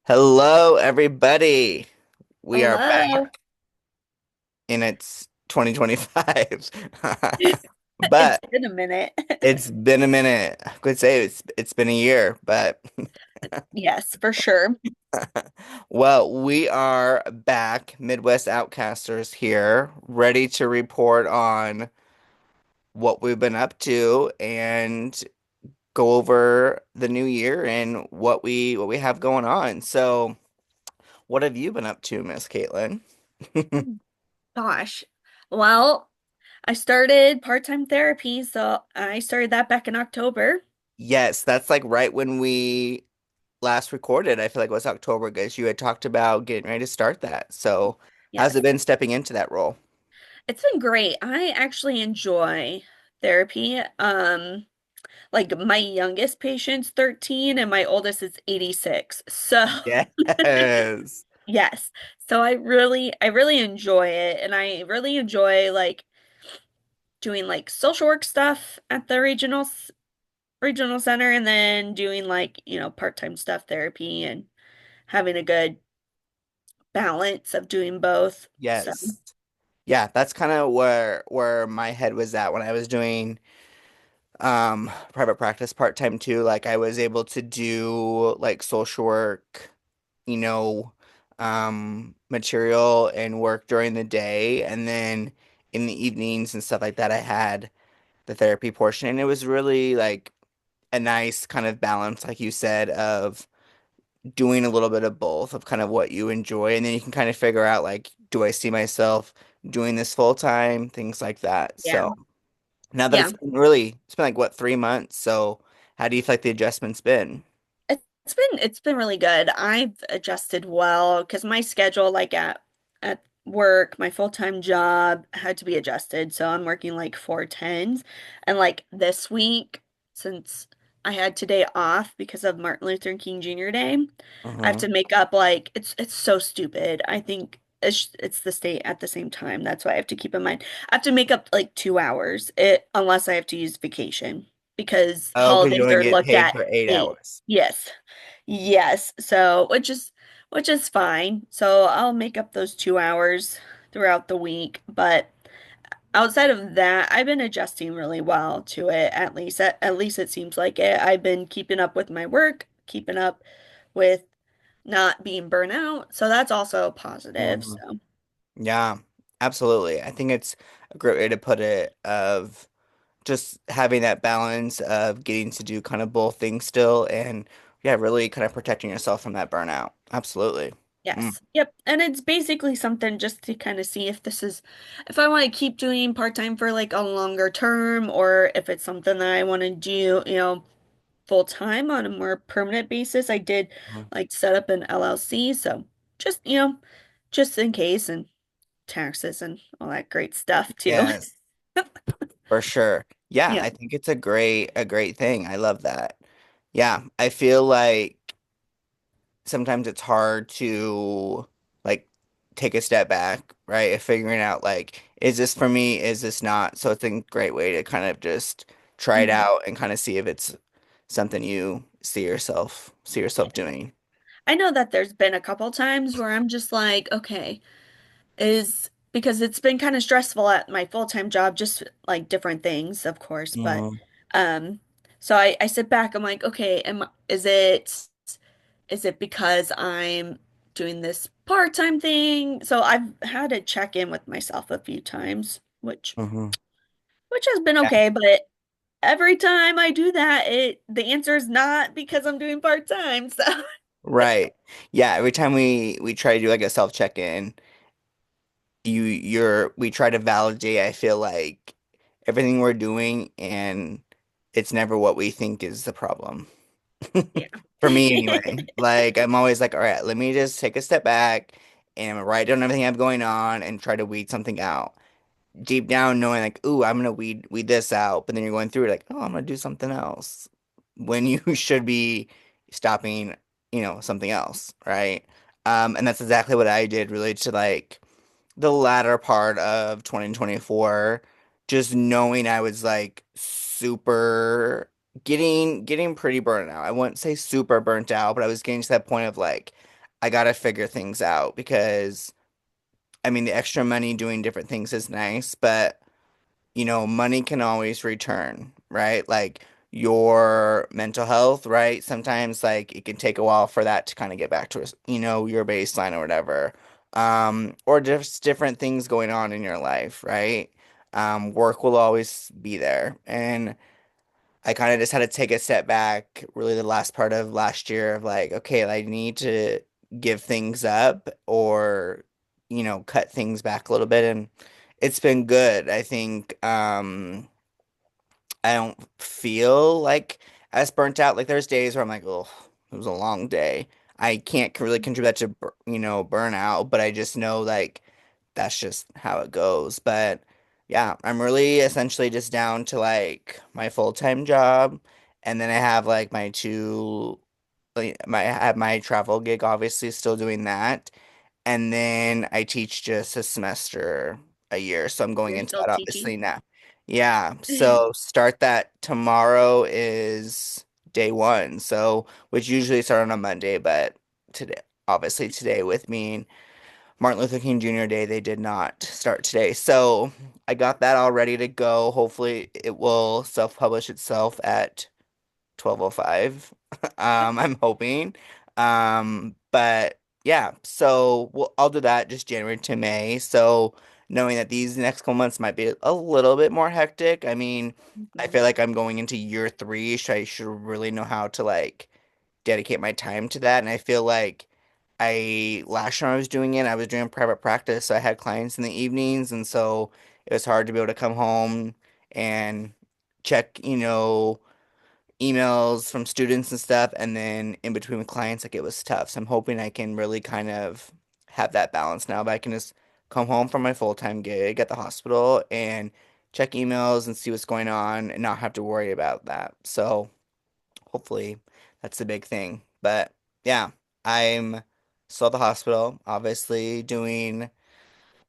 Hello, everybody. We are Hello. back and it's 2025. It's But been a minute. it's been a minute. I could say it's been a year, but Yes, for sure. well, we are back, Midwest Outcasters here, ready to report on what we've been up to and go over the new year and what we have going on. So, what have you been up to, Miss Caitlin? Gosh. Well, I started part-time therapy, so I started that back in October. Yes, that's like right when we last recorded. I feel like it was October because you had talked about getting ready to start that. So, how's it Yes. been stepping into that role? It's been great. I actually enjoy therapy. Like my youngest patient's 13 and my oldest is 86. So, Yes. yes. So I really enjoy it and I really enjoy like doing like social work stuff at the regional center and then doing like, part-time stuff therapy and having a good balance of doing both. So, Yes. Yeah, that's kind of where my head was at when I was doing private practice part-time too. Like I was able to do like social work, you know, material and work during the day, and then in the evenings and stuff like that I had the therapy portion, and it was really like a nice kind of balance, like you said, of doing a little bit of both of kind of what you enjoy, and then you can kind of figure out like, do I see myself doing this full time, things like that. yeah. So now that Yeah. it's been like what, 3 months. So how do you feel like the adjustment's been? It's been really good. I've adjusted well because my schedule like at work, my full-time job had to be adjusted. So I'm working like 4 10s. And like this week, since I had today off because of Martin Luther King Jr. Day, I have Uh-huh. to make up like it's so stupid. I think it's the state at the same time. That's why I have to keep in mind. I have to make up like 2 hours unless I have to use vacation because Oh, because you holidays only are get looked paid at for eight 8. hours. Yes. Yes. So, which is fine. So, I'll make up those 2 hours throughout the week, but outside of that, I've been adjusting really well to it. At least it seems like it. I've been keeping up with my work, keeping up with not being burnt out. So that's also positive. Mhm. So, Yeah, absolutely. I think it's a great way to put it, of just having that balance of getting to do kind of both things still, and yeah, really kind of protecting yourself from that burnout. Absolutely. Mm. yes. Yep. And it's basically something just to kind of see if I want to keep doing part-time for like a longer term or if it's something that I want to do, full time on a more permanent basis. I did Mhm. like set up an LLC, so just, just in case and taxes and all that great stuff too. Yes, for sure. Yeah, Yeah. I think it's a great thing. I love that. Yeah, I feel like sometimes it's hard to like take a step back, right? Of figuring out like, is this for me? Is this not? So it's a great way to kind of just try it Mhm. out and kind of see if it's something you see yourself doing. I know that there's been a couple times where I'm just like, okay, is because it's been kind of stressful at my full-time job, just like different things, of course, but Mhm. um so I sit back, I'm like, okay, is it because I'm doing this part-time thing? So I've had to check in with myself a few times, Mhm. which has been Yeah. okay, but every time I do that, the answer is not because I'm doing part-time. So Right. Yeah, every time we try to do like a self check-in, we try to validate, I feel like, everything we're doing, and it's never what we think is the problem. yeah. For me anyway. Like I'm always like, all right, let me just take a step back and write down everything I have going on and try to weed something out. Deep down knowing like, ooh, I'm gonna weed this out, but then you're going through it like, oh, I'm gonna do something else. When you should be stopping, something else, right? And that's exactly what I did really to like the latter part of 2024, just knowing I was like super getting pretty burnt out. I wouldn't say super burnt out, but I was getting to that point of like I gotta figure things out because I mean the extra money doing different things is nice, but money can always return, right? Like your mental health, right? Sometimes like it can take a while for that to kind of get back to, your baseline or whatever. Or just different things going on in your life, right? Work will always be there. And I kind of just had to take a step back, really the last part of last year of like, okay, I need to give things up or, cut things back a little bit. And it's been good. I think I don't feel like as burnt out. Like there's days where I'm like, oh, it was a long day. I can't really contribute that to, burnout, but I just know like that's just how it goes. But yeah, I'm really essentially just down to like my full-time job, and then I have like my two, I have my travel gig, obviously still doing that, and then I teach just a semester a year, so I'm going You're into still that teaching? obviously now. Yeah, so start that tomorrow is day one. So which usually start on a Monday, but today, obviously today with me Martin Luther King Jr. Day, they did not start today. So I got that all ready to go. Hopefully it will self-publish itself at 12:05. I'm hoping. But yeah, so I'll do that just January to May. So knowing that these next couple months might be a little bit more hectic. I mean, I Mhm. feel like I'm going into year three, so I should really know how to like dedicate my time to that. And I feel like I last year I was doing it, I was doing private practice, so I had clients in the evenings, and so it was hard to be able to come home and check, emails from students and stuff, and then in between with clients, like it was tough. So I'm hoping I can really kind of have that balance now, but I can just come home from my full-time gig at the hospital and check emails and see what's going on and not have to worry about that. So hopefully that's the big thing. But yeah, I'm still at the hospital, obviously doing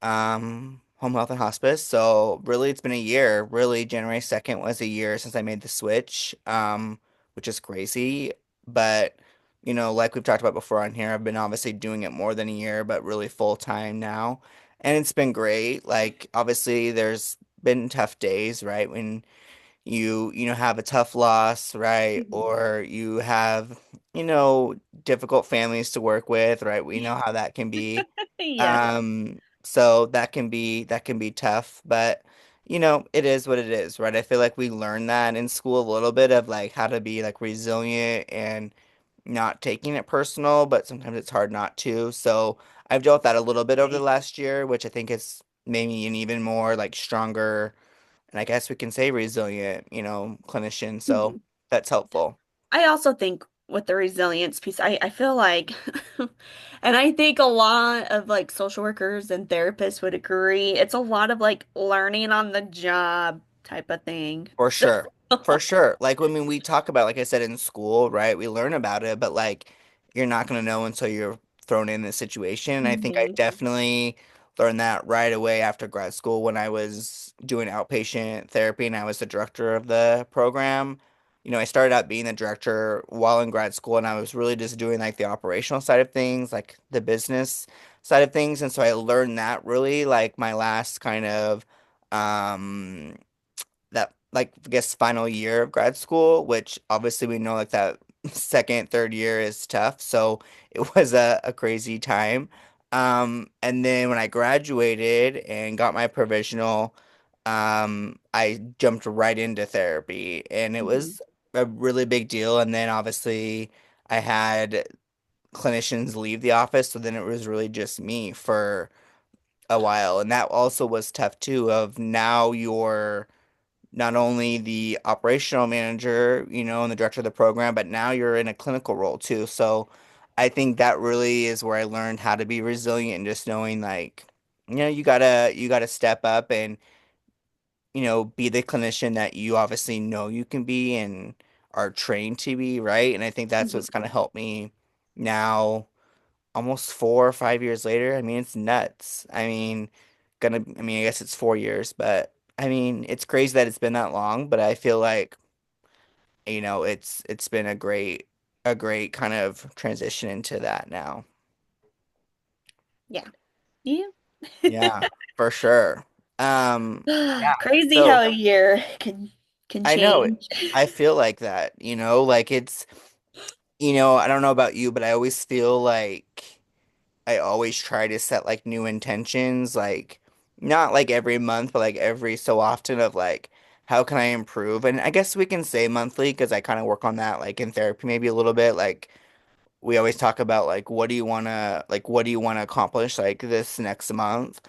home health and hospice. So really it's been a year. Really January 2nd was a year since I made the switch, which is crazy. But like we've talked about before on here, I've been obviously doing it more than a year, but really full time now. And it's been great. Like obviously there's been tough days, right? When you have a tough loss, right? Mhm. Or you have, difficult families to work with, right? We know how that can be. Yes. So that can be tough, but it is what it is, right? I feel like we learn that in school a little bit of like how to be like resilient and not taking it personal, but sometimes it's hard not to. So I've dealt with that a little bit over the Right. last year, which I think has made me an even more like stronger, and I guess we can say resilient, clinician. So Mhm. that's helpful. I also think with the resilience piece, I feel like, and I think a lot of like social workers and therapists would agree, it's a lot of like learning on the job type of thing. For sure. For sure. Like, I mean, we talk about, like I said, in school, right? We learn about it, but like, you're not going to know until you're thrown in the situation. And I think I Hmm. definitely learned that right away after grad school when I was doing outpatient therapy and I was the director of the program. I started out being the director while in grad school and I was really just doing like the operational side of things, like the business side of things. And so I learned that really like my last kind of, um, that like I guess final year of grad school, which obviously we know like that second, third year is tough. So it was a crazy time. And then when I graduated and got my provisional, I jumped right into therapy and it Hmm. was a really big deal. And then obviously I had clinicians leave the office, so then it was really just me for a while. And that also was tough too, of now you're not only the operational manager, and the director of the program, but now you're in a clinical role too. So I think that really is where I learned how to be resilient and just knowing like, you gotta step up and, be the clinician that you obviously know you can be and are trained to be, right? And I think that's Hmm. what's kind of helped me now almost 4 or 5 years later. I mean, it's nuts. I guess it's 4 years, but I mean, it's crazy that it's been that long, but I feel like it's been a great kind of transition into that now. Yeah. Yeah. Yeah, for sure. Yeah. Crazy how So a year can I know change. I feel like that, like I don't know about you, but I always feel like I always try to set like new intentions, like not like every month, but like every so often of like how can I improve? And I guess we can say monthly because I kind of work on that like in therapy maybe a little bit. Like we always talk about like what do you want to accomplish like this next month?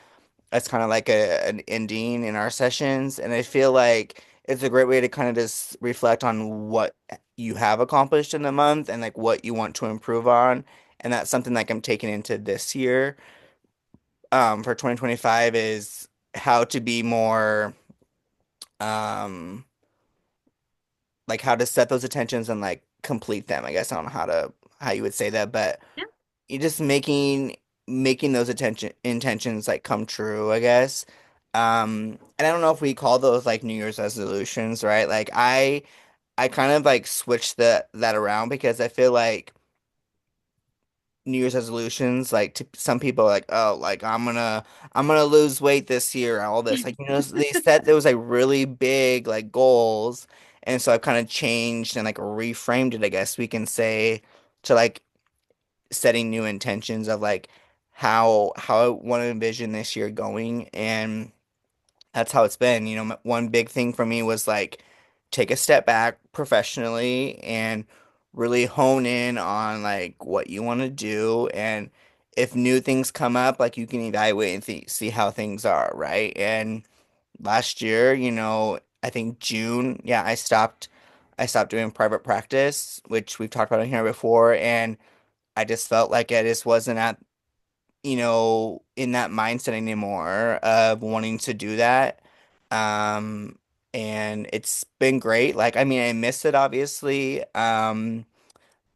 That's kind of like an ending in our sessions, and I feel like it's a great way to kind of just reflect on what you have accomplished in the month and like what you want to improve on. And that's something like I'm taking into this year, for 2025 is how to be more, um, like how to set those attentions and like complete them. I guess I don't know how you would say that, but Yeah. you're just making those attention intentions like come true, I guess. And I don't know if we call those like New Year's resolutions, right? Like I kind of like switched that around because I feel like New Year's resolutions, like to some people, are like, oh, like I'm gonna lose weight this year, all this, like they set those like really big like goals, and so I've kind of changed and like reframed it, I guess we can say, to like setting new intentions of like how I want to envision this year going, and that's how it's been. One big thing for me was like take a step back professionally and really hone in on like what you want to do. And if new things come up, like you can evaluate and see how things are, right? And last year, I think June, yeah, I stopped doing private practice, which we've talked about in here before, and I just felt like I just wasn't at in that mindset anymore of wanting to do that. Um, and it's been great. Like, I mean, I miss it obviously.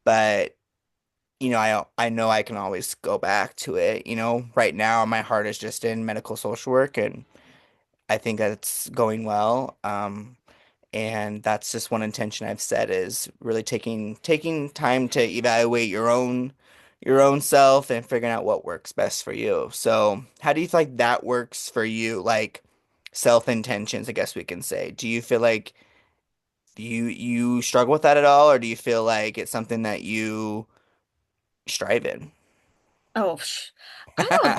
But I know I can always go back to it. Right now my heart is just in medical social work, and I think that's going well. And that's just one intention I've set is really taking time to evaluate your own self and figuring out what works best for you. So, how do you feel like that works for you? Like self intentions, I guess we can say. Do you feel like you struggle with that at all, or do you feel like it's something that you strive in? Oh, I don't.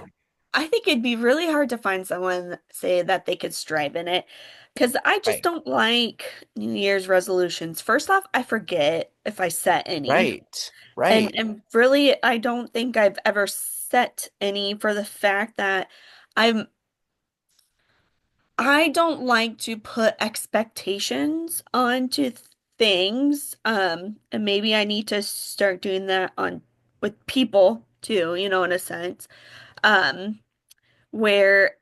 I think it'd be really hard to find someone say that they could strive in it because I just Right. don't like New Year's resolutions. First off, I forget if I set any. Right. And Right. and really, I don't think I've ever set any for the fact that I'm I don't like to put expectations onto things. And maybe I need to start doing that on with people too, in a sense. Um, where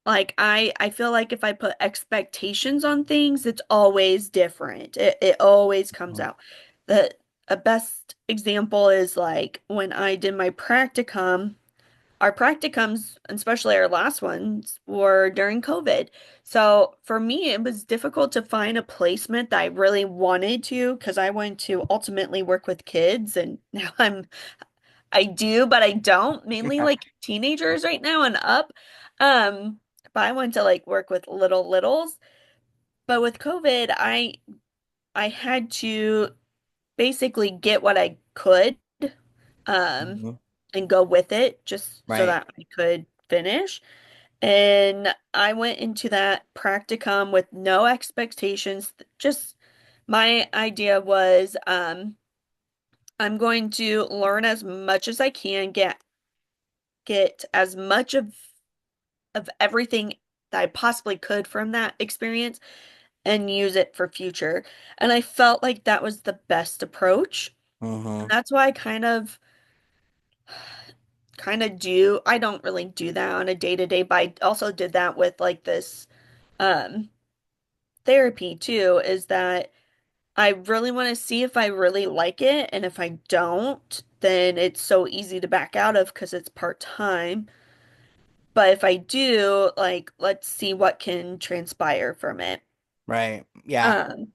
like I feel like if I put expectations on things, it's always different. It always comes Mhm. out. The a best example is like when I did my practicum. Our practicums, especially our last ones, were during COVID. So for me, it was difficult to find a placement that I really wanted to because I wanted to ultimately work with kids, and now I do, but I don't, mainly like teenagers right now and up. Um, but I want to like work with littles. But with COVID, I had to basically get what I could, um, Mhm. and go with it just so Right. that I could finish. And I went into that practicum with no expectations. Just my idea was I'm going to learn as much as I can, get as much of everything that I possibly could from that experience and use it for future. And I felt like that was the best approach. And Hmm. that's why I kind of do. I don't really do that on a day-to-day, but I also did that with like this um therapy too, is that I really want to see if I really like it, and if I don't, then it's so easy to back out of because it's part-time. But if I do, like, let's see what can transpire from it. Right. Yeah. Um,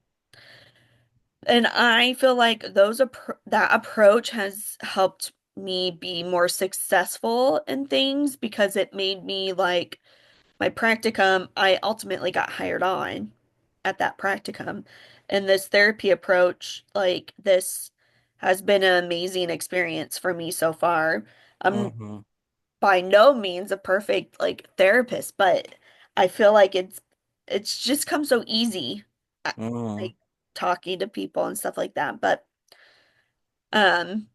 And I feel like that approach has helped me be more successful in things because it made me like my practicum, I ultimately got hired on at that practicum. And this therapy approach, like this has been an amazing experience for me so far. I'm Hmm. by no means a perfect like therapist, but I feel like it's just come so easy Hmm. like talking to people and stuff like that. Um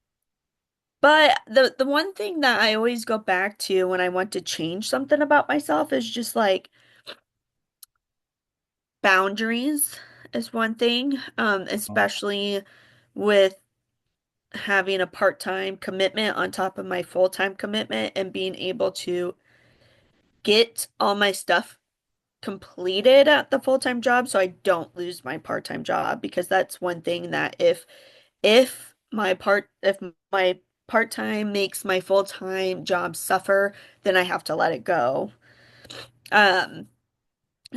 but the one thing that I always go back to when I want to change something about myself is just like boundaries is one thing, especially with having a part-time commitment on top of my full-time commitment and being able to get all my stuff completed at the full-time job so I don't lose my part-time job because that's one thing that if my part-time makes my full-time job suffer, then I have to let it go. Um,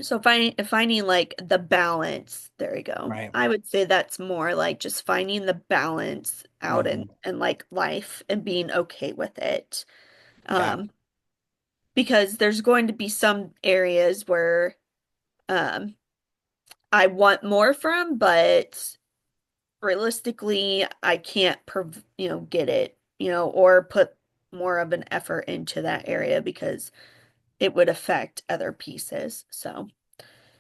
so finding like the balance, there we go. Right. I would say that's more like just finding the balance out Hmm. in like life and being okay with it. Yeah. Um, because there's going to be some areas where um I want more from, but realistically, I can't get it, or put more of an effort into that area because it would affect other pieces. So,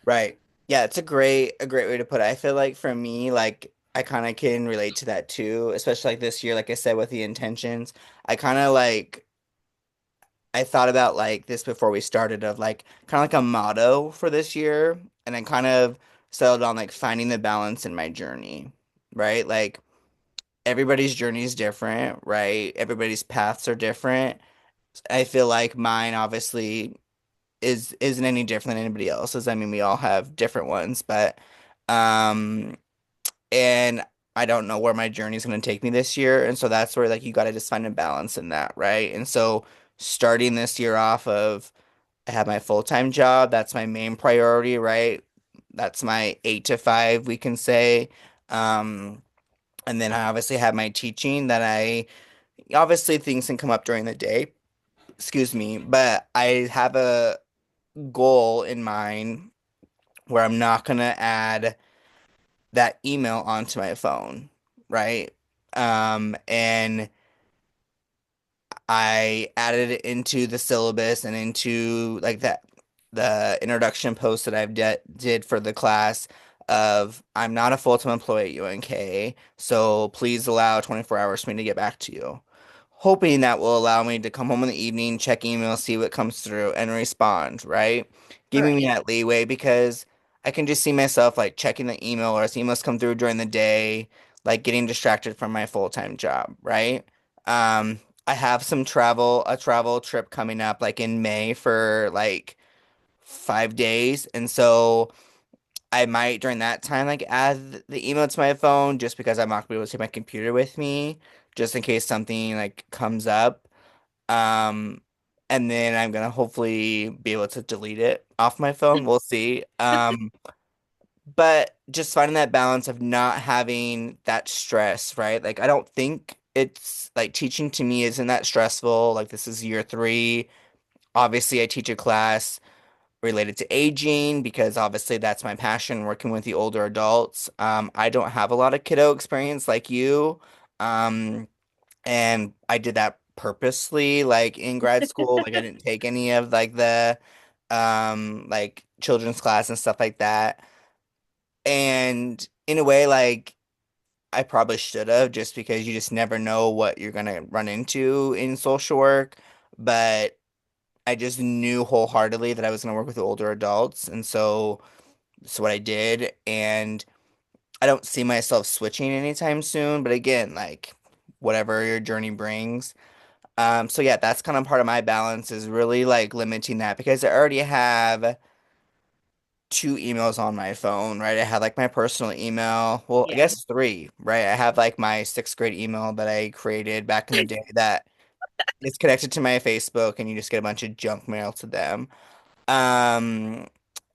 Right. Yeah, it's a great way to put it. I feel like for me, like I kind of can relate to that too, especially like this year, like I said, with the intentions. I kind of like I thought about like this before we started of like kind of like a motto for this year, and I kind of settled on like finding the balance in my journey, right? Like everybody's journey is different, right? Everybody's paths are different. I feel like mine obviously isn't any different than anybody else's. I mean, we all have different ones, but um and I don't know where my journey is going to take me this year, and so that's where like you got to just find a balance in that, right? And so starting this year off of I have my full-time job, that's my main priority, right? That's my 8 to 5, we can say. Um and then I obviously have my teaching that I obviously things can come up during the day, excuse me, but I have a goal in mind where I'm not gonna add that email onto my phone, right? And I added it into the syllabus and into like that the introduction post that I've did for the class of I'm not a full-time employee at UNK, so please allow 24 hours for me to get back to you. Hoping that will allow me to come home in the evening, check email, see what comes through, and respond, right? Giving me right. that leeway because I can just see myself like checking the email or as emails come through during the day, like getting distracted from my full-time job, right? I have a travel trip coming up like in May for like 5 days. And so I might during that time like add the email to my phone just because I'm not gonna be able to take my computer with me, just in case something like comes up. Um, and then I'm gonna hopefully be able to delete it off my phone. We'll see. But just finding that balance of not having that stress, right? Like I don't think it's like teaching to me isn't that stressful. Like this is year 3. Obviously, I teach a class related to aging because obviously that's my passion, working with the older adults. I don't have a lot of kiddo experience like you. Um, and I did that purposely, like in grad school. Like I didn't take any of like the like children's class and stuff like that. And in a way, like I probably should have just because you just never know what you're gonna run into in social work. But I just knew wholeheartedly that I was gonna work with older adults, and so that's what I did. And I don't see myself switching anytime soon. But again, like whatever your journey brings. So yeah, that's kind of part of my balance is really like limiting that because I already have 2 emails on my phone, right? I have like my personal email. Well, I Yeah. guess 3, right? I have like my 6th grade email that I created back in the day that is connected to my Facebook, and you just get a bunch of junk mail to them. Um,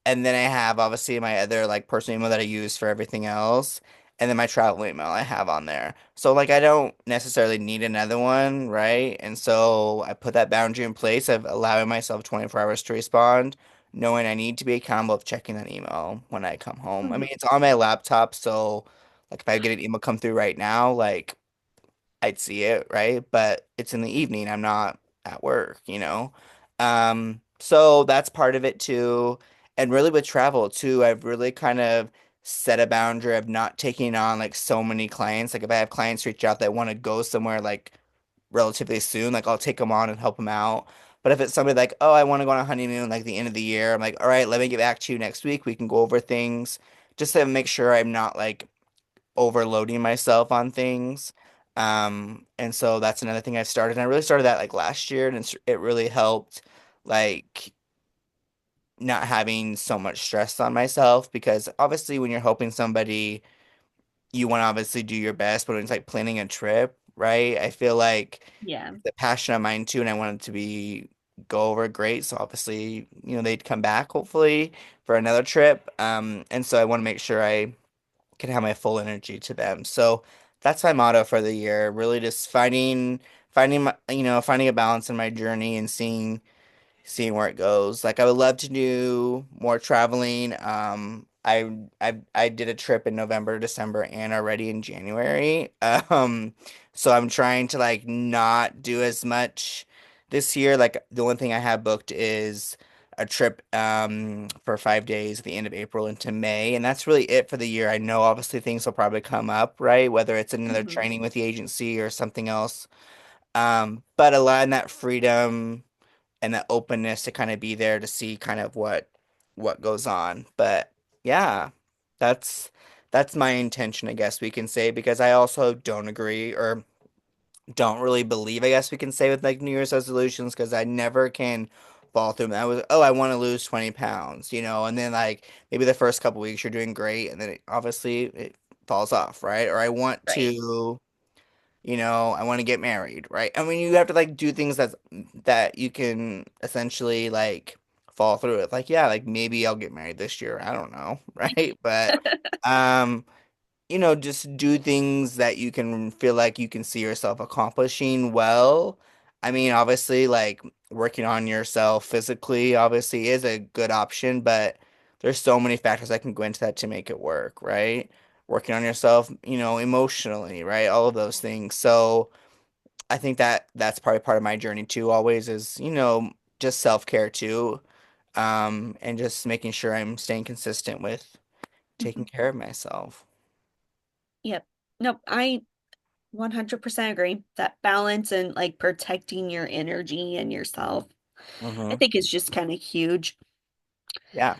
and then I have obviously my other like personal email that I use for everything else. and then my travel email I have on there. So like I don't necessarily need another one, right? And so I put that boundary in place of allowing myself 24 hours to respond, knowing I need to be accountable of checking that email when I come home. I Mhm. mean, it's on my laptop, so like if I get an email come through right now, like I'd see it, right? But it's in the evening. I'm not at work, you know? So that's part of it too. And really with travel too, I've really kind of set a boundary of not taking on like so many clients. Like if I have clients reach out that want to go somewhere like relatively soon, like I'll take them on and help them out. But if it's somebody like, oh, I want to go on a honeymoon like the end of the year, I'm like, all right, let me get back to you next week. We can go over things just to make sure I'm not like overloading myself on things. And so that's another thing I started. And I really started that like last year, and it really helped like not having so much stress on myself because obviously when you're helping somebody, you want to obviously do your best, but when it's like planning a trip, right? I feel like Yeah. the passion of mine too, and I want it to be go over great. So obviously, they'd come back hopefully for another trip. And so I want to make sure I can have my full energy to them. So that's my motto for the year. Really just finding finding a balance in my journey and seeing where it goes. Like I would love to do more traveling. I did a trip in November, December, and already in January. So I'm trying to like not do as much this year. Like the only thing I have booked is a trip for 5 days at the end of April into May, and that's really it for the year. I know obviously things will probably come up, right? Whether it's another Mhm. training with the agency or something else. But allowing that freedom and that openness to kind of be there to see kind of what goes on. But yeah, that's that's my intention, I guess we can say, because I also don't agree or don't really believe, I guess we can say, with like New Year's resolutions because I never can fall through. I was, oh, I want to lose 20 pounds, and then like maybe the first couple weeks you're doing great and then obviously it falls off, right? Or I want Right. to I want to get married, right? I mean, you have to like do things that you can essentially like fall through with. Like, yeah, like maybe I'll get married this year. I don't know, right? But um, just do things that you can feel like you can see yourself accomplishing well. I mean, obviously, like working on yourself physically obviously is a good option, but there's so many factors that can go into that to make it work, right? Working on yourself, emotionally, right? All of those things. So I think that that's probably part of my journey too, always is, just self-care too. And just making sure I'm staying consistent with taking Mhm. care of myself. Yep. Nope. I 100% agree. That balance and like protecting your energy and yourself, I Hmm. think is just kind of huge. Yeah.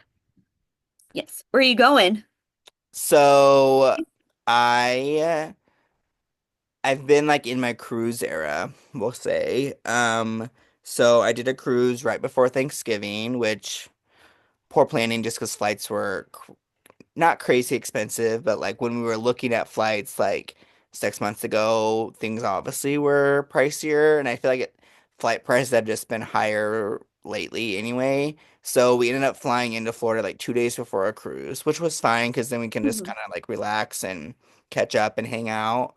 Yes. Where are you going? So I I've been like in my cruise era, we'll say. So I did a cruise right before Thanksgiving, which poor planning just because flights were not crazy expensive, but like when we were looking at flights like 6 months ago, things obviously were pricier, and I feel like flight prices have just been higher lately anyway. So we ended up flying into Florida like 2 days before our cruise, which was fine because then we can just Mhm. kind of like relax and catch up and hang out.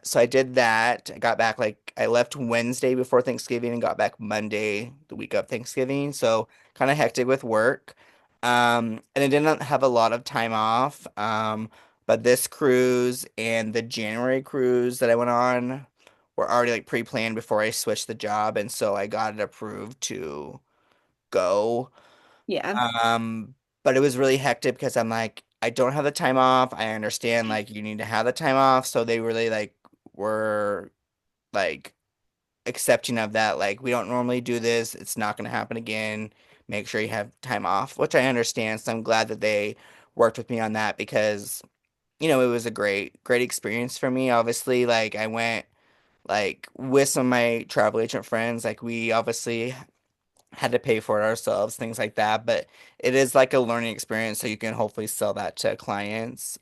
So I did that. I got back like I left Wednesday before Thanksgiving and got back Monday, the week of Thanksgiving. So kind of hectic with work. And I didn't have a lot of time off. But this cruise and the January cruise that I went on were already like pre-planned before I switched the job, and so I got it approved to go. Yeah. Um, but it was really hectic because I'm like, I don't have the time off. I understand like you need to have the time off. So they really like were like accepting of that. Like, we don't normally do this. It's not going to happen again. Make sure you have time off, which I understand. So I'm glad that they worked with me on that because, it was a great experience for me. Obviously, like I went like with some of my travel agent friends, like we obviously had to pay for it ourselves, things like that. But it is like a learning experience, so you can hopefully sell that to clients.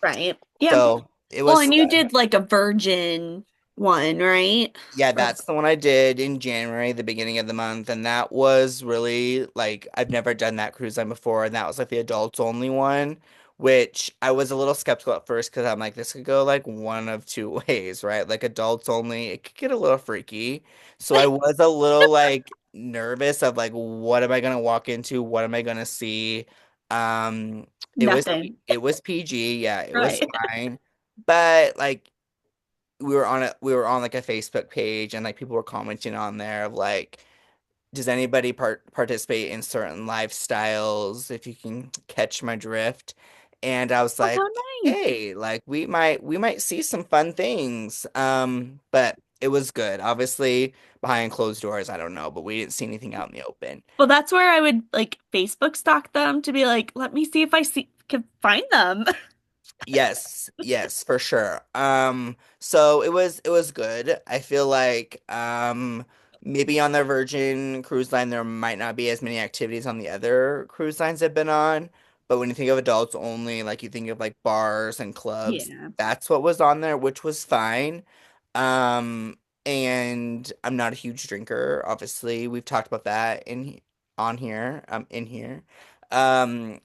Right. Yeah. So it Well, was, and you did like a virgin one, right? yeah, Or that's the one I did in January, the beginning of the month, and that was really like I've never done that cruise line before, and that was like the adults only one, which I was a little skeptical at first because I'm like, this could go like one of two ways, right? Like adults only, it could get a little freaky. So I was a little like nervous of like, what am I gonna walk into? What am I gonna see? Um, Nothing. it was PG, yeah, it was Right. fine. But like we were on like a Facebook page and like people were commenting on there of like does anybody participate in certain lifestyles if you can catch my drift? And I was Oh, like, how nice. hey, like we might see some fun things. But it was good. Obviously, behind closed doors, I don't know, but we didn't see anything out in the open. Well, that's where I would like Facebook stalk them to be like, let me see if I see can find them. Yes, yes, for sure. So it was good. I feel like maybe on the Virgin cruise line there might not be as many activities on the other cruise lines I've been on, but when you think of adults only, like you think of like bars and clubs, Yeah. that's what was on there, which was fine. Um, and I'm not a huge drinker, obviously. We've talked about that on here, in here.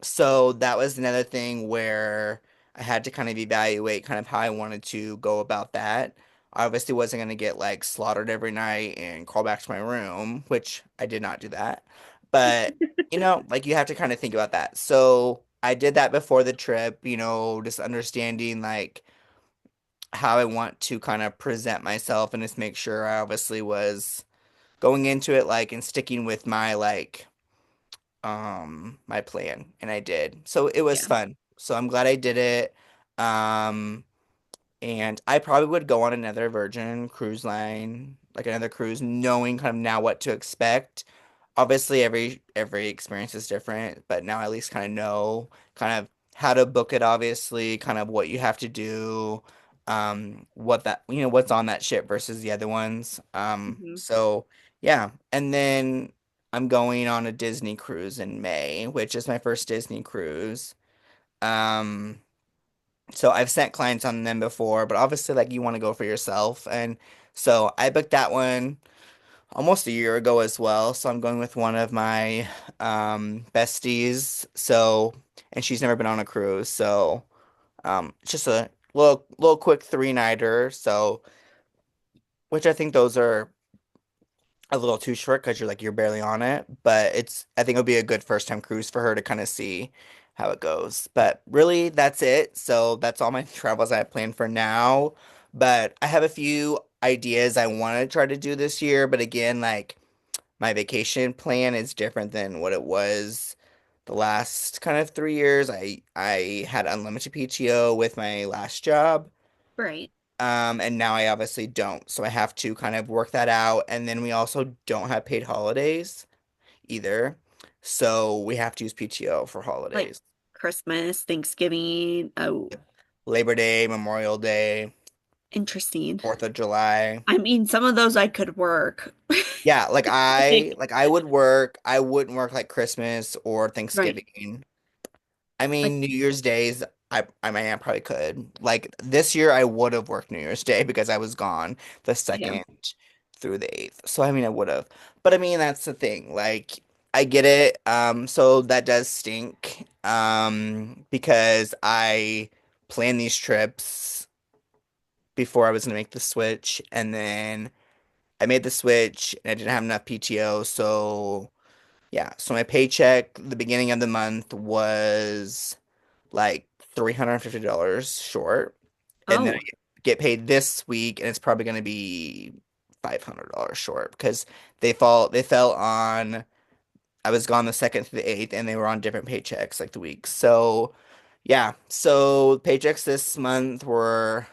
So that was another thing where I had to kind of evaluate kind of how I wanted to go about that. I obviously wasn't going to get like slaughtered every night and crawl back to my room, which I did not do that. But, you know, like you have to kind of think about that. So I did that before the trip, you know, just understanding like how I want to kind of present myself and just make sure I obviously was going into it like and sticking with my like my plan and I did. So it was Yeah. fun. So I'm glad I did it. Um and I probably would go on another Virgin cruise line, like another cruise, knowing kind of now what to expect. Obviously, every experience is different, but now I at least kind of know kind of how to book it, obviously, kind of what you have to do, what that, you know, what's on that ship versus the other ones. Hmm. So yeah. And then I'm going on a Disney cruise in May, which is my first Disney cruise. Um, so I've sent clients on them before, but obviously like you want to go for yourself. And so I booked that one almost a year ago as well. So I'm going with one of my besties. So and she's never been on a cruise. So it's just a little quick three-nighter. So which I think those are a little too short because you're barely on it, but it's I think it'll be a good first time cruise for her to kind of see how it goes. But really, that's it. So that's all my travels I have planned for now. But I have a few ideas I want to try to do this year. But again, like my vacation plan is different than what it was the last kind of 3 years. I had unlimited PTO with my last job. Right. And now I obviously don't. So I have to kind of work that out. And then we also don't have paid holidays either. So we have to use PTO for Like holidays. Christmas, Thanksgiving. Oh, Labor Day, Memorial Day, interesting. 4th of July. I mean, some of those I could work. Yeah, Like, like I would work. I wouldn't work like Christmas or right. Thanksgiving. I Like, mean, New Year's Days, I mean, I probably could. Like this year, I would have worked New Year's Day because I was gone the yeah. 2nd through the 8th. So I mean, I would have. But I mean, that's the thing. Like, I get it. So that does stink. Because I planned these trips before I was gonna make the switch, and then I made the switch, and I didn't have enough PTO, so yeah. So my paycheck the beginning of the month was like $350 short. And then Oh, I get paid this week and it's probably going to be $500 short because they fell on I was gone the 2nd through the 8th and they were on different paychecks like the weeks. So, yeah. So paychecks this month were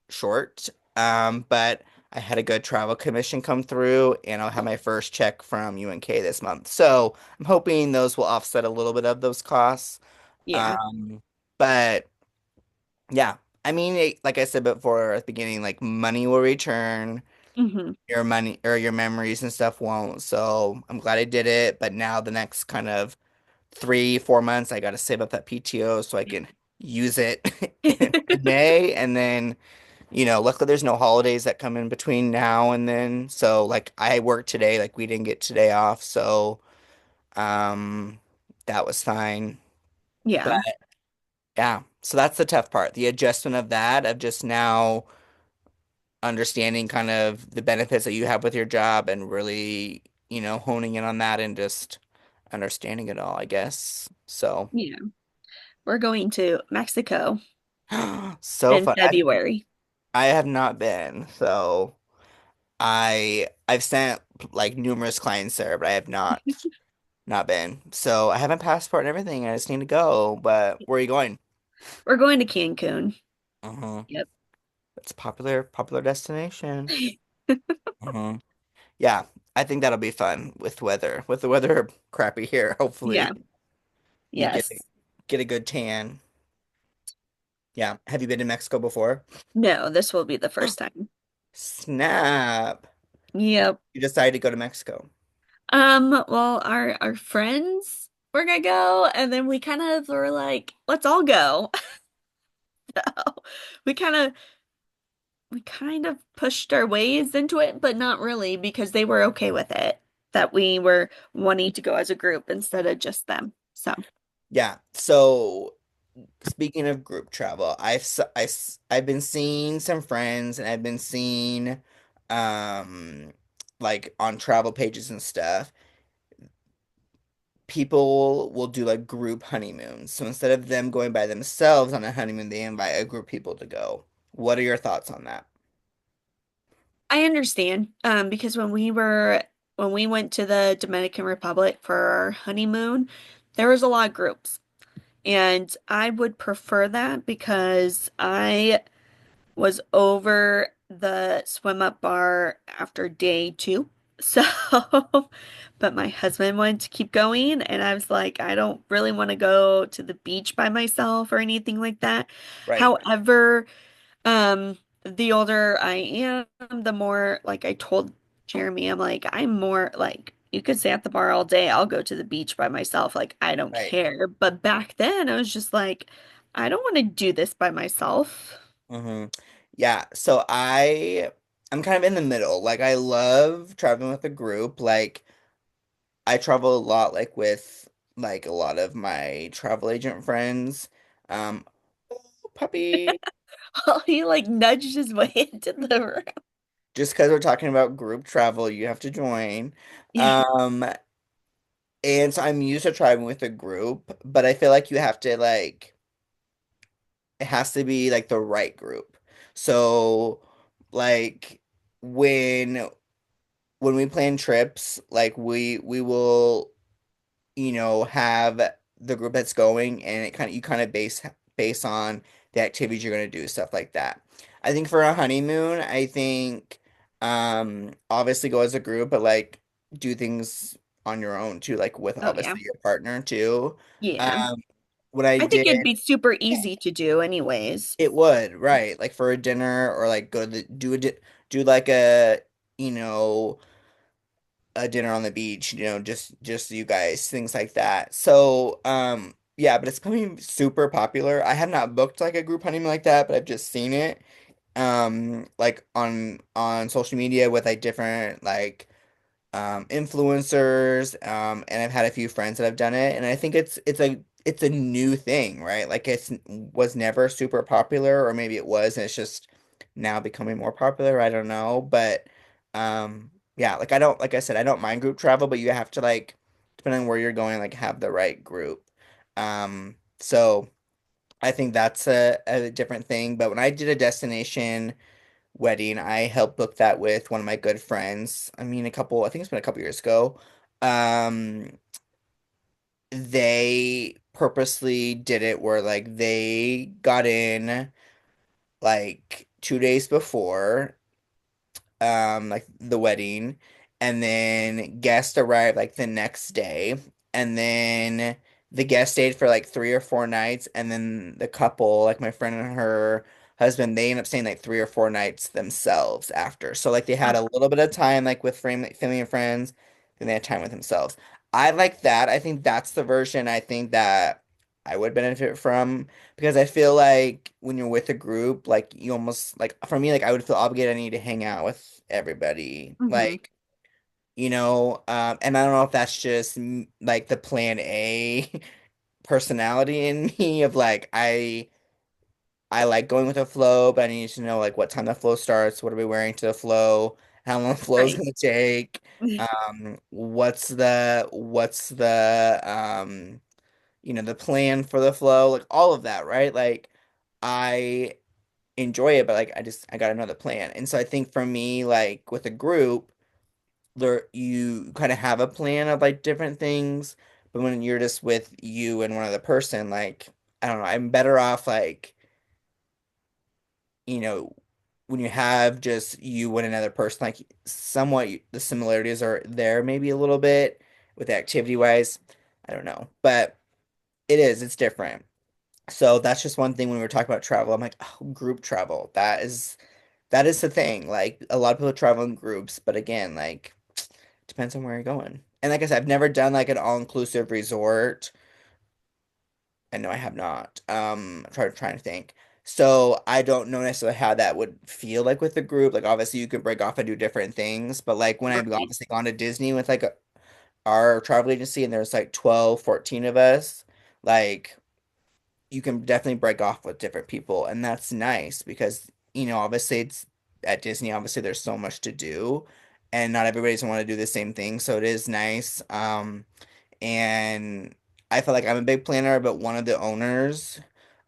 short. But I had a good travel commission come through and I'll have my first check from UNK this month. So, I'm hoping those will offset a little bit of those costs. yeah. Um, but yeah, I mean, like I said before at the beginning, like money will return, Hmm. your money or your memories and stuff won't. So I'm glad I did it. But now the next kind of 3, 4 months, I got to save up that PTO so I can use it in May. And then, you know, luckily there's no holidays that come in between now and then. So like I worked today, like we didn't get today off. So um, that was fine. But Yeah. Yeah. So that's the tough part. The adjustment of that, of just now understanding kind of the benefits that you have with your job and really, honing in on that and just understanding it all, I guess. So, Yeah. We're going to Mexico so in fun. February. I have not been. So I've sent like numerous clients there, but I have not been. So I have my passport and everything. I just need to go. But where are you going? We're going to Cancun. Uh-huh. Yep. It's a popular destination. Uh-huh. Yeah, I think that'll be fun with weather. With the weather crappy here, Yeah. hopefully you Yes. get a good tan. Yeah. Have you been to Mexico before? No, this will be the first time. Snap. Yep. You decided to go to Mexico. Well, our friends were gonna go, and then we kind of were like, let's all go. So we kind of we kind of pushed our ways into it, but not really because they were okay with it, that we were wanting to go as a group instead of just them. So Yeah. So speaking of group travel, I've been seeing some friends and I've been seeing like on travel pages and stuff, people will do like group honeymoons. So instead of them going by themselves on a honeymoon, they invite a group of people to go. What are your thoughts on that? I understand, because when we went to the Dominican Republic for our honeymoon, there was a lot of groups. And I would prefer that because I was over the swim up bar after day two. So, but my husband wanted to keep going, and I was like, I don't really want to go to the beach by myself or anything like that. Right. However, the older I am, the more like I told Jeremy, I'm like, I'm more like, you could stay at the bar all day. I'll go to the beach by myself. Like, I don't Right. care. But back then, I was just like, I don't want to do this by myself. Hmm. Yeah, so I'm kind of in the middle. Like I love traveling with a group. Like I travel a lot like with like a lot of my travel agent friends. Um Puppy, He like nudged his way into the room. just because we're talking about group travel, you have to join. Yeah. Um and so I'm used to traveling with a group, but I feel like you have to like it has to be like the right group. So like when we plan trips, like we will, have the group that's going, and it kind of you kind of base on the activities you're gonna do, stuff like that. I think for a honeymoon, I think obviously go as a group, but like do things on your own too, like with Oh yeah. obviously your partner too. Yeah. Um, what I I think did, it'd be super easy to do anyways. it would, right, like for a dinner or like go to do like you know a dinner on the beach, just you guys, things like that. So, yeah, but it's becoming super popular. I have not booked like a group honeymoon like that, but I've just seen it like on social media with like different like influencers, and I've had a few friends that have done it, and I think it's a new thing, right? Like it's was never super popular, or maybe it was, and it's just now becoming more popular. I don't know, but yeah, like I don't, like I said, I don't mind group travel, but you have to like, depending on where you're going, like have the right group. So I think that's a different thing. But when I did a destination wedding, I helped book that with one of my good friends. I mean, I think it's been a couple years ago. Um, they purposely did it where like they got in like 2 days before like the wedding, and then guest arrived like the next day, and then the guest stayed for like 3 or 4 nights, and then the couple, like my friend and her husband, they ended up staying like 3 or 4 nights themselves after. So like they had Oh, a little bit of time like with family and friends, then they had time with themselves. I like that. I think that's the version I think that I would benefit from, because I feel like when you're with a group, like you almost like, for me, like I would feel obligated. I need to hang out with everybody. hmm. Like, and I don't know if that's just like the plan A personality in me of like I like going with the flow, but I need to know like what time the flow starts, what are we wearing to the flow, how long the flow is Right. gonna take, what's the the plan for the flow, like all of that, right? Like I enjoy it, but like I gotta know the plan. And so I think for me, like with a group, there you kind of have a plan of like different things, but when you're just with you and one other person, like I don't know, I'm better off like you know, when you have just you and another person, like somewhat the similarities are there maybe a little bit with activity wise. I don't know, but it's different. So that's just one thing when we were talking about travel. I'm like, oh, group travel. That is the thing. Like a lot of people travel in groups, but again, like depends on where you're going. And like I said, I've never done like an all-inclusive resort. And no, I have not. Trying to think. So I don't know necessarily how that would feel like with the group. Like obviously you can break off and do different things, but like when I've Right. obviously gone to Disney with like our travel agency and there's like 12, 14 of us, like you can definitely break off with different people and that's nice because obviously it's at Disney, obviously there's so much to do and not everybody's want to do the same thing, so it is nice. And I feel like I'm a big planner, but one of the owners,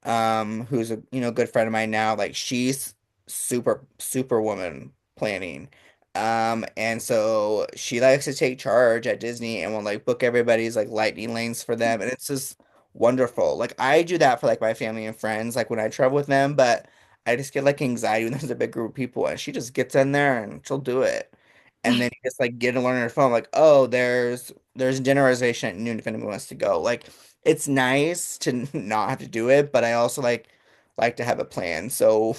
who's a good friend of mine now, like she's super woman planning. And so she likes to take charge at Disney and will like book everybody's like lightning lanes for them, and it's just wonderful. Like I do that for like my family and friends, like when I travel with them, but I just get like anxiety when there's a big group of people, and she just gets in there and she'll do it. And then you just like get to learn on your phone, like, oh, there's dinner reservation at noon if anyone wants to go. Like, it's nice to not have to do it, but I also like to have a plan. So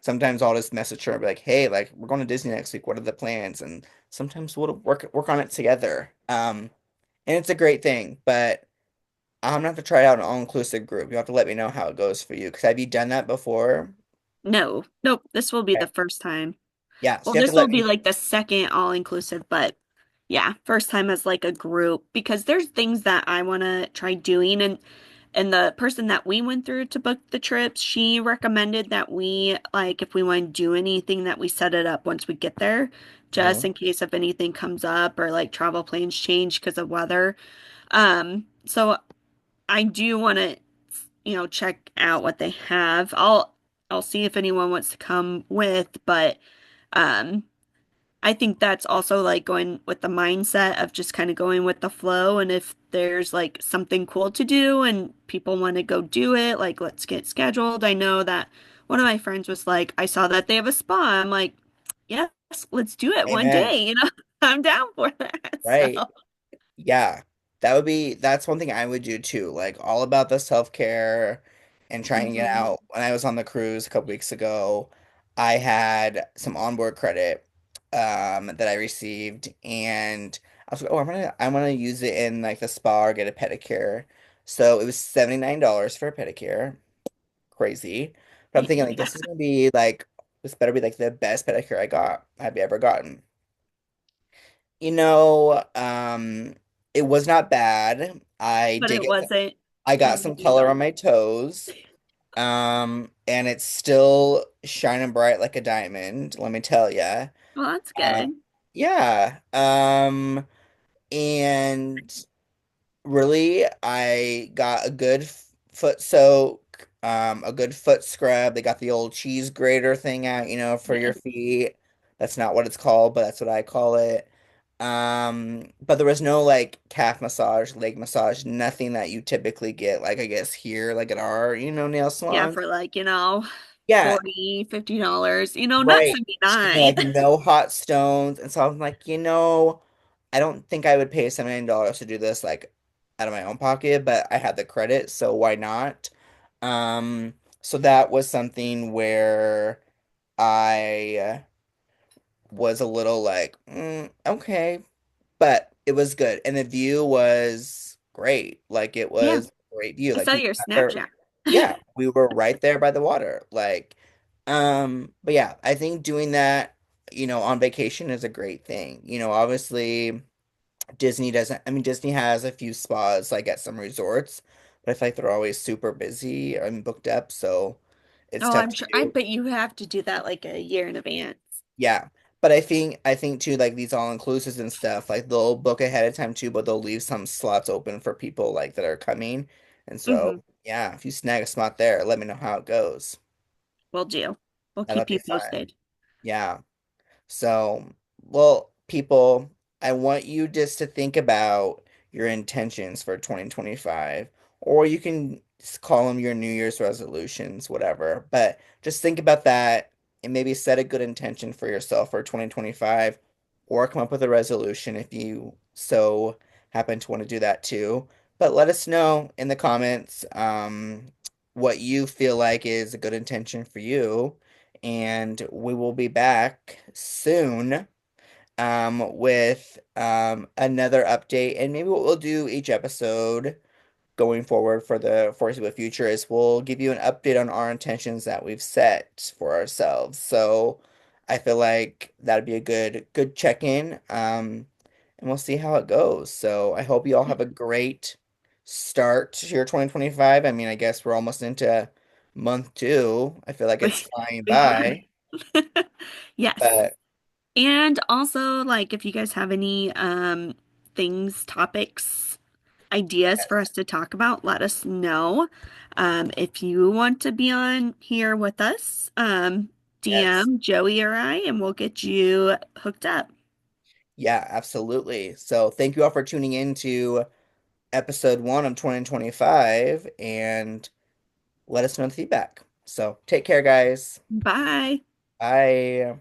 sometimes I'll just message her and be like, hey, like we're going to Disney next week. What are the plans? And sometimes we'll work on it together. And it's a great thing, but I'm gonna have to try out an all-inclusive group. You have to let me know how it goes for you. Because have you done that before? No, nope. This will be Okay. the first time. Yeah, so Well, you have to this will let be me. like the second all-inclusive, but yeah, first time as like a group because there's things that I want to try doing and the person that we went through to book the trips, she recommended that we like if we want to do anything that we set it up once we get there, just Oh, in case if anything comes up or like travel plans change because of weather. So I do want to, check out what they have. I'll see if anyone wants to come with, but um I think that's also like going with the mindset of just kind of going with the flow. And if there's like something cool to do and people want to go do it, like let's get scheduled. I know that one of my friends was like, I saw that they have a spa. I'm like, yes, let's do it one amen. day, I'm down for that. Right. So, Yeah, that's one thing I would do too. Like all about the self-care and trying to get mhm. out. When I was on the cruise a couple weeks ago, I had some onboard credit that I received and I was like, oh, I'm gonna use it in like the spa or get a pedicure. So it was $79 for a pedicure. Crazy. But I'm thinking like Yeah. this is gonna be like this better be like the best pedicure I've ever gotten. You know, it was not bad. But it wasn't I got some color on $79. my toes. And it's still shining bright like a diamond, let me tell ya. Well, that's Uh, good. yeah. And really, I got a good foot soak, a good foot scrub. They got the old cheese grater thing out, for your Yes. feet. That's not what it's called, but that's what I call it. But there was no like calf massage, leg massage, nothing that you typically get, like I guess here, like at our, nail Yeah, salon. for like, Yeah, 40, $50, not right. And 79. like no hot stones. And so I'm like, I don't think I would pay $79 to do this like out of my own pocket, but I had the credit, so why not? So that was something where I was a little like, okay, but it was good. And the view was great. Like it Yeah, was a great view. I Like saw we your were there, Snapchat. yeah, we were right there by the water. Like, but yeah, I think doing that, on vacation is a great thing. Disney doesn't, I mean, Disney has a few spas like at some resorts, but I feel like they're always super busy and booked up, so it's Oh, tough I'm to sure. I do. bet you have to do that like a year in advance. Yeah. But I think too, like these all-inclusives and stuff, like they'll book ahead of time too, but they'll leave some slots open for people like that are coming. And so, Hmm. yeah, if you snag a spot there, let me know how it goes. We'll do. We'll That'll keep be you fun. posted. Yeah. So, well, people, I want you just to think about your intentions for 2025, or you can call them your New Year's resolutions, whatever. But just think about that and maybe set a good intention for yourself for 2025, or come up with a resolution if you so happen to want to do that too. But let us know in the comments what you feel like is a good intention for you, and we will be back soon with another update. And maybe what we'll do each episode going forward for the foreseeable future is we'll give you an update on our intentions that we've set for ourselves. So I feel like that'd be a good check-in. And we'll see how it goes. So I hope you all have a great start to your 2025. I mean, I guess we're almost into month two. I feel like it's We, flying we are. by. Yes. But And also, like, if you guys have any things, topics, ideas for us to talk about, let us know. If you want to be on here with us, yes. DM Joey or I, and we'll get you hooked up. Yeah, absolutely. So thank you all for tuning in to episode one of 2025 and let us know the feedback. So take care, guys. Bye. Bye.